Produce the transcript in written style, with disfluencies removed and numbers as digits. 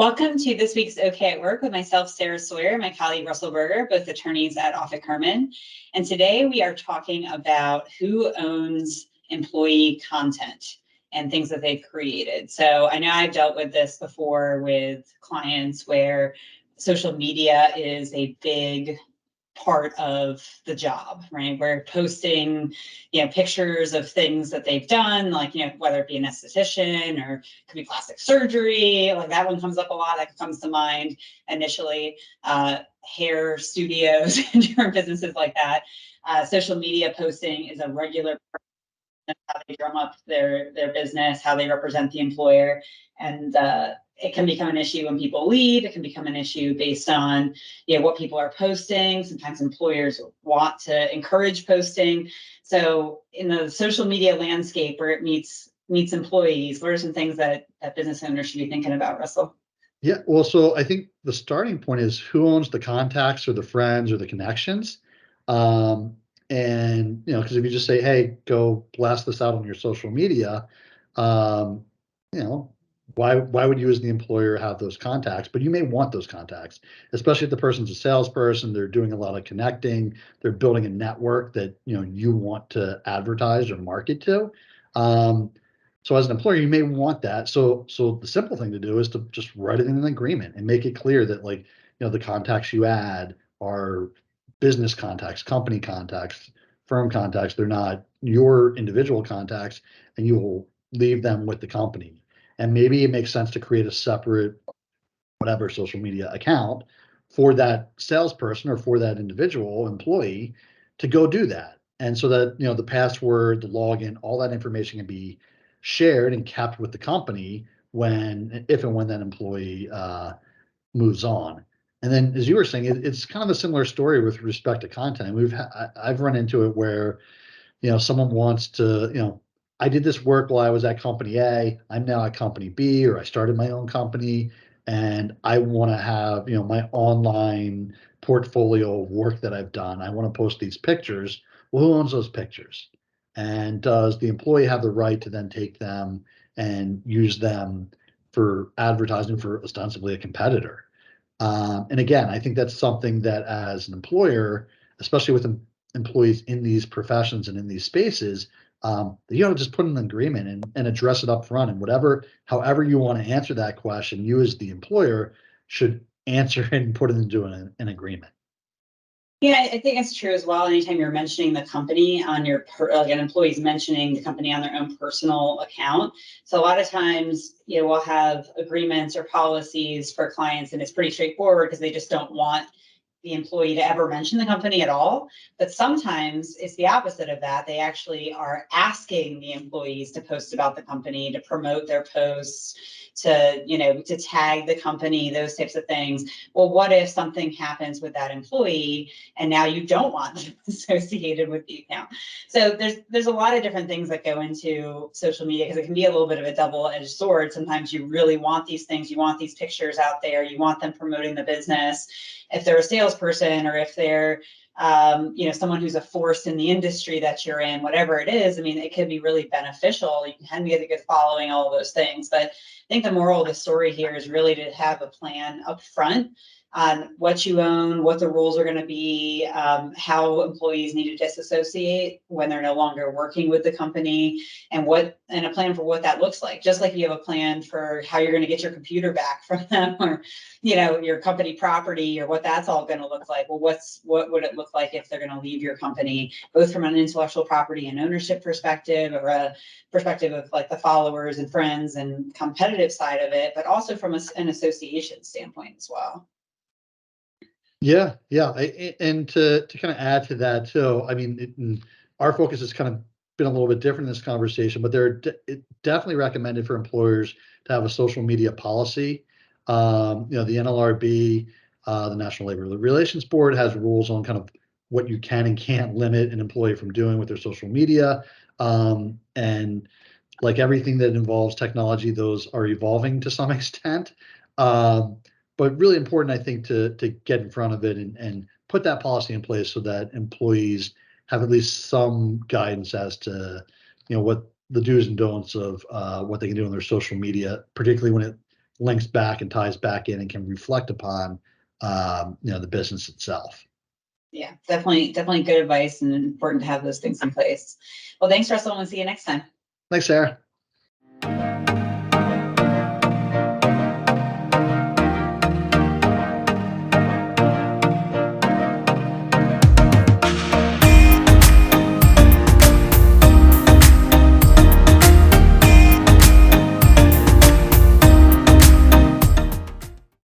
Welcome to this week's OK at Work with myself, Sarah Sawyer, and my colleague, Russell Berger, both attorneys at Offit Kurman. And today we are talking about who owns employee content and things that they've created. So I know I've dealt with this before with clients where social media is a big part of the job, right? We're posting, pictures of things that they've done, like, whether it be an esthetician or it could be plastic surgery, like that one comes up a lot. That comes to mind initially. Hair studios and different businesses like that. Social media posting is a regular part of how they drum up their business, how they represent the employer, and it can become an issue when people leave. It can become an issue based on what people are posting. Sometimes employers want to encourage posting. So in the social media landscape where it meets employees, what are some things that business owners should be thinking about, Russell? Yeah, well, so I think the starting point is who owns the contacts or the friends or the connections. And because if you just say, hey, go blast this out on your social media, um, you know, why would you as the employer have those contacts? But you may want those contacts, especially if the person's a salesperson, they're doing a lot of connecting, they're building a network that you want to advertise or market to. So as an employer, you may want that. So the simple thing to do is to just write it in an agreement and make it clear that the contacts you add are business contacts, company contacts, firm contacts. They're not your individual contacts, and you will leave them with the company. And maybe it makes sense to create a separate whatever social media account for that salesperson or for that individual employee to go do that. And so that, the password, the login, all that information can be shared and kept with the company if and when that employee moves on. And then, as you were saying, it's kind of a similar story with respect to content. I've run into it where, someone wants to, I did this work while I was at company A. I'm now at company B, or I started my own company, and I want to have, my online portfolio of work that I've done. I want to post these pictures. Well, who owns those pictures? And does the employee have the right to then take them and use them for advertising for ostensibly a competitor? And again, I think that's something that as an employer, especially with employees in these professions and in these spaces, just put an agreement and address it up front. And however you want to answer that question, you as the employer should answer it and put it into an agreement. Yeah, I think it's true as well. Anytime you're mentioning the company on like an employee's mentioning the company on their own personal account. So a lot of times, we'll have agreements or policies for clients, and it's pretty straightforward because they just don't want the employee to ever mention the company at all. But sometimes it's the opposite of that. They actually are asking the employees to post about the company, to promote their posts, to tag the company, those types of things. Well, what if something happens with that employee and now you don't want them associated with the account? So there's a lot of different things that go into social media because it can be a little bit of a double-edged sword. Sometimes you really want these things, you want these pictures out there, you want them promoting the business. If they're a salesperson or if they're someone who's a force in the industry that you're in, whatever it is, I mean, it could be really beneficial. You can get a good following, all of those things. But I think the moral of the story here is really to have a plan up front on what you own, what the rules are going to be, how employees need to disassociate when they're no longer working with the company, and a plan for what that looks like. Just like you have a plan for how you're going to get your computer back from them, or your company property, or what that's all going to look like. Well, what would it look like if they're going to leave your company, both from an intellectual property and ownership perspective, or a perspective of like the followers and friends and competitive side of it, but also from an association standpoint as well. Yeah. And to kind of add to that too, I mean, our focus has kind of been a little bit different in this conversation, but it's definitely recommended for employers to have a social media policy. The NLRB, the National Labor Relations Board, has rules on kind of what you can and can't limit an employee from doing with their social media. And like everything that involves technology, those are evolving to some extent. But really important, I think, to get in front of it and put that policy in place so that employees have at least some guidance as to, what the do's and don'ts of what they can do on their social media, particularly when it links back and ties back in and can reflect upon, the business itself. Yeah, definitely good advice and important to have those things in place. Well, thanks, Russell, and we'll see you next time. Thanks, Sarah.